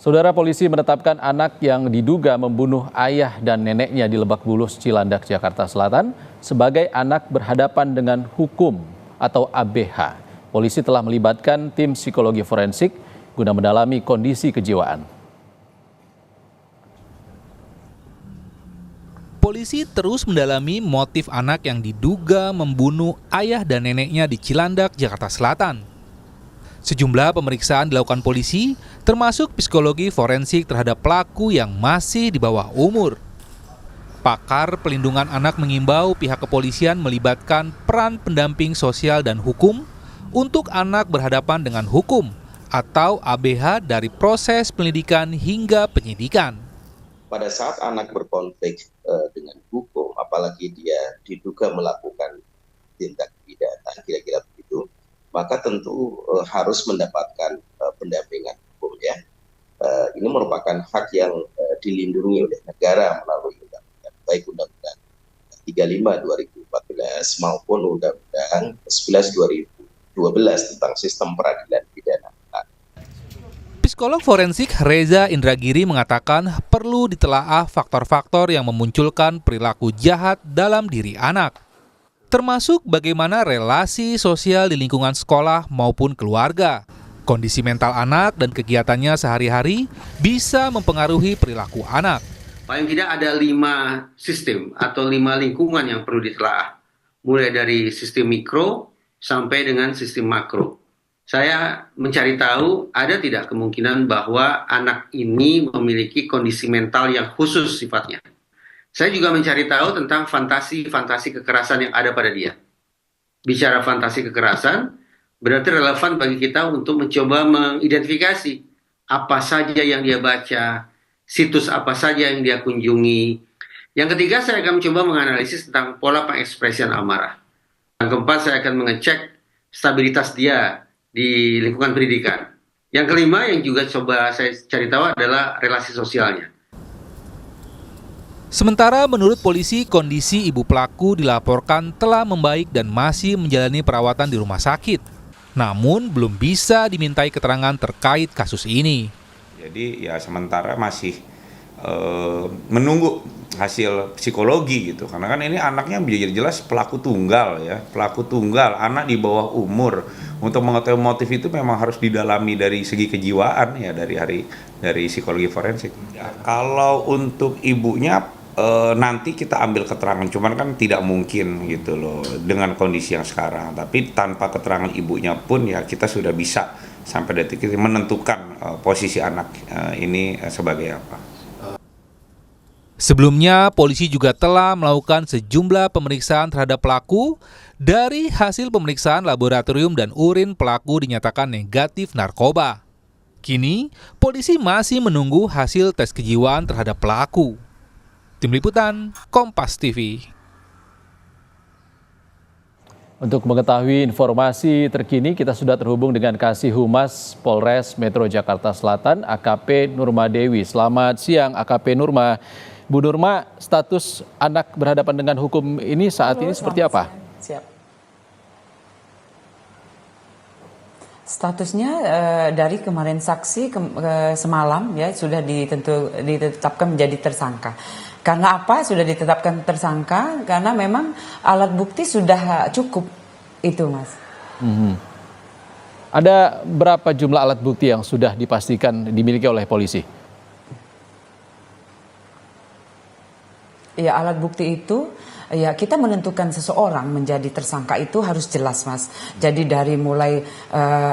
Saudara, polisi menetapkan anak yang diduga membunuh ayah dan neneknya di Lebak Bulus, Cilandak, Jakarta Selatan sebagai anak berhadapan dengan hukum atau ABH. Polisi telah melibatkan tim psikologi forensik guna mendalami kondisi kejiwaan. Polisi terus mendalami motif anak yang diduga membunuh ayah dan neneknya di Cilandak, Jakarta Selatan. Sejumlah pemeriksaan dilakukan polisi, termasuk psikologi forensik terhadap pelaku yang masih di bawah umur. Pakar pelindungan anak mengimbau pihak kepolisian melibatkan peran pendamping sosial dan hukum untuk anak berhadapan dengan hukum atau ABH dari proses pendidikan hingga penyidikan. Pada saat anak berkonflik dengan hukum, apalagi dia diduga melakukan tindak pidana, kira-kira begitu, maka tentu harus mendapatkan pendampingan hukum ya. Ini merupakan hak yang dilindungi oleh negara melalui undang-undang, baik Undang-Undang 35/2014 maupun Undang-Undang 11/2012 tentang sistem peradilan pidana. Psikolog forensik Reza Indragiri mengatakan perlu ditelaah faktor-faktor yang memunculkan perilaku jahat dalam diri anak, termasuk bagaimana relasi sosial di lingkungan sekolah maupun keluarga. Kondisi mental anak dan kegiatannya sehari-hari bisa mempengaruhi perilaku anak. Paling tidak ada 5 sistem atau 5 lingkungan yang perlu ditelaah. Mulai dari sistem mikro sampai dengan sistem makro. Saya mencari tahu ada tidak kemungkinan bahwa anak ini memiliki kondisi mental yang khusus sifatnya. Saya juga mencari tahu tentang fantasi kekerasan yang ada pada dia. Bicara fantasi kekerasan, berarti relevan bagi kita untuk mencoba mengidentifikasi apa saja yang dia baca, situs apa saja yang dia kunjungi. Yang ketiga, saya akan mencoba menganalisis tentang pola pengekspresian amarah. Yang keempat, saya akan mengecek stabilitas dia di lingkungan pendidikan. Yang kelima, yang juga coba saya cari tahu adalah relasi sosialnya. Sementara menurut polisi, kondisi ibu pelaku dilaporkan telah membaik dan masih menjalani perawatan di rumah sakit. Namun belum bisa dimintai keterangan terkait kasus ini. Jadi ya sementara masih menunggu hasil psikologi gitu. Karena kan ini anaknya jelas pelaku tunggal ya. Pelaku tunggal, anak di bawah umur. Untuk mengetahui motif itu memang harus didalami dari segi kejiwaan ya dari psikologi forensik. Ya, kalau untuk ibunya nanti kita ambil keterangan, cuman kan tidak mungkin gitu loh dengan kondisi yang sekarang. Tapi tanpa keterangan ibunya pun ya kita sudah bisa sampai detik ini menentukan posisi anak ini sebagai apa. Sebelumnya, polisi juga telah melakukan sejumlah pemeriksaan terhadap pelaku. Dari hasil pemeriksaan laboratorium dan urin, pelaku dinyatakan negatif narkoba. Kini, polisi masih menunggu hasil tes kejiwaan terhadap pelaku. Tim Liputan, Kompas TV. Untuk mengetahui informasi terkini, kita sudah terhubung dengan Kasih Humas Polres Metro Jakarta Selatan, AKP Nurma Dewi. Selamat siang, AKP Nurma. Bu Nurma, status anak berhadapan dengan hukum ini saat ini seperti apa? Siap. Statusnya dari kemarin saksi semalam ya sudah ditetapkan menjadi tersangka. Karena apa sudah ditetapkan tersangka? Karena memang alat bukti sudah cukup itu, Mas. Ada berapa jumlah alat bukti yang sudah dipastikan dimiliki oleh polisi? Ya, alat bukti itu ya kita menentukan seseorang menjadi tersangka itu harus jelas, Mas. Jadi dari mulai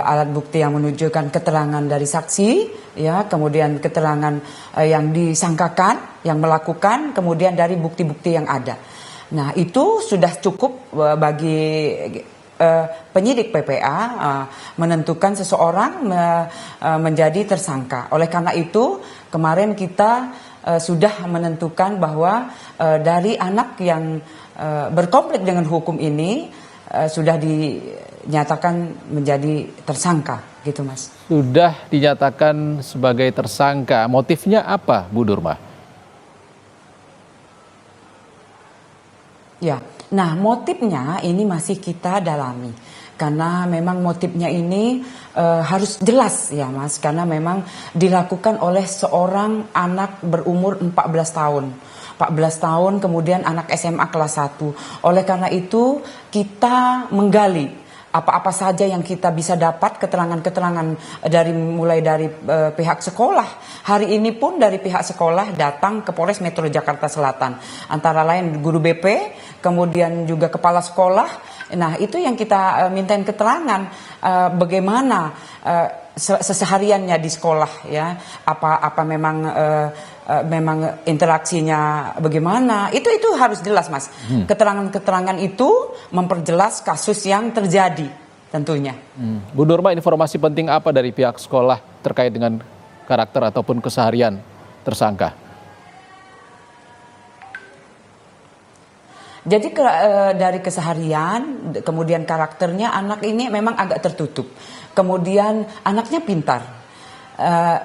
alat bukti yang menunjukkan keterangan dari saksi, ya, kemudian keterangan yang disangkakan, yang melakukan, kemudian dari bukti-bukti yang ada. Nah, itu sudah cukup bagi penyidik PPA menentukan seseorang menjadi tersangka. Oleh karena itu, kemarin kita sudah menentukan bahwa dari anak yang berkonflik dengan hukum ini sudah dinyatakan menjadi tersangka, gitu, Mas. Sudah dinyatakan sebagai tersangka. Motifnya apa, Bu Nurma? Ya, nah motifnya ini masih kita dalami. karena memang motifnya ini harus jelas ya Mas, karena memang dilakukan oleh seorang anak berumur 14 tahun. 14 tahun kemudian anak SMA kelas 1. Oleh karena itu kita menggali apa-apa saja yang kita bisa dapat keterangan-keterangan mulai dari pihak sekolah. Hari ini pun dari pihak sekolah datang ke Polres Metro Jakarta Selatan. Antara lain guru BP, kemudian juga kepala sekolah. Nah, itu yang kita mintain keterangan bagaimana sesehariannya di sekolah ya. Apa memang interaksinya bagaimana, itu harus jelas Mas. Keterangan-keterangan itu memperjelas kasus yang terjadi tentunya. Bu Nurma, informasi penting apa dari pihak sekolah terkait dengan karakter ataupun keseharian tersangka? Jadi dari keseharian, kemudian karakternya anak ini memang agak tertutup. Kemudian anaknya pintar.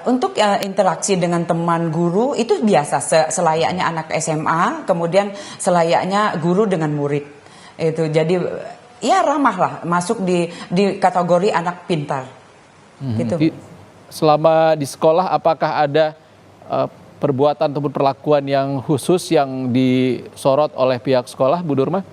Untuk interaksi dengan teman guru itu biasa selayaknya anak SMA, kemudian selayaknya guru dengan murid. Itu jadi ya ramah lah, masuk di kategori anak pintar. Gitu. Selama di sekolah apakah ada perbuatan ataupun perlakuan yang khusus yang disorot oleh pihak sekolah, Bu Nurma?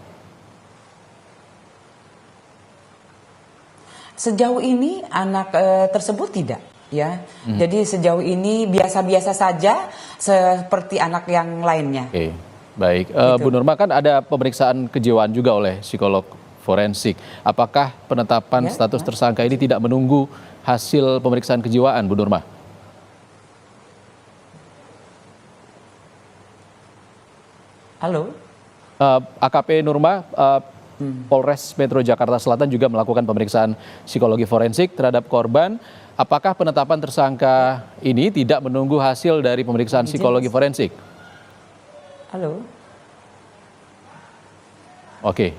Sejauh ini anak tersebut tidak. Ya, jadi sejauh ini biasa-biasa saja seperti anak yang lainnya. Oke, baik. Bu Nurma, kan ada pemeriksaan kejiwaan juga oleh psikolog forensik. Apakah penetapan status tersangka ini tidak menunggu hasil pemeriksaan kejiwaan, Bu Nurma? Halo? AKP Nurma, Polres Metro Jakarta Selatan juga melakukan pemeriksaan psikologi forensik terhadap korban. Apakah penetapan tersangka ini tidak menunggu hasil dari pemeriksaan psikologi forensik? Halo? Oke.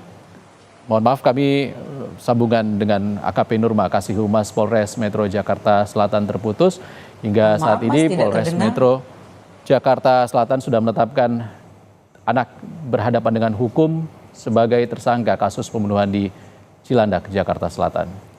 Mohon maaf, kami sambungan dengan AKP Nurma, Kasih Humas Polres Metro Jakarta Selatan terputus. Hingga saat ini Polres Metro Jakarta Selatan sudah menetapkan anak berhadapan dengan hukum sebagai tersangka kasus pembunuhan di Cilandak, Jakarta Selatan.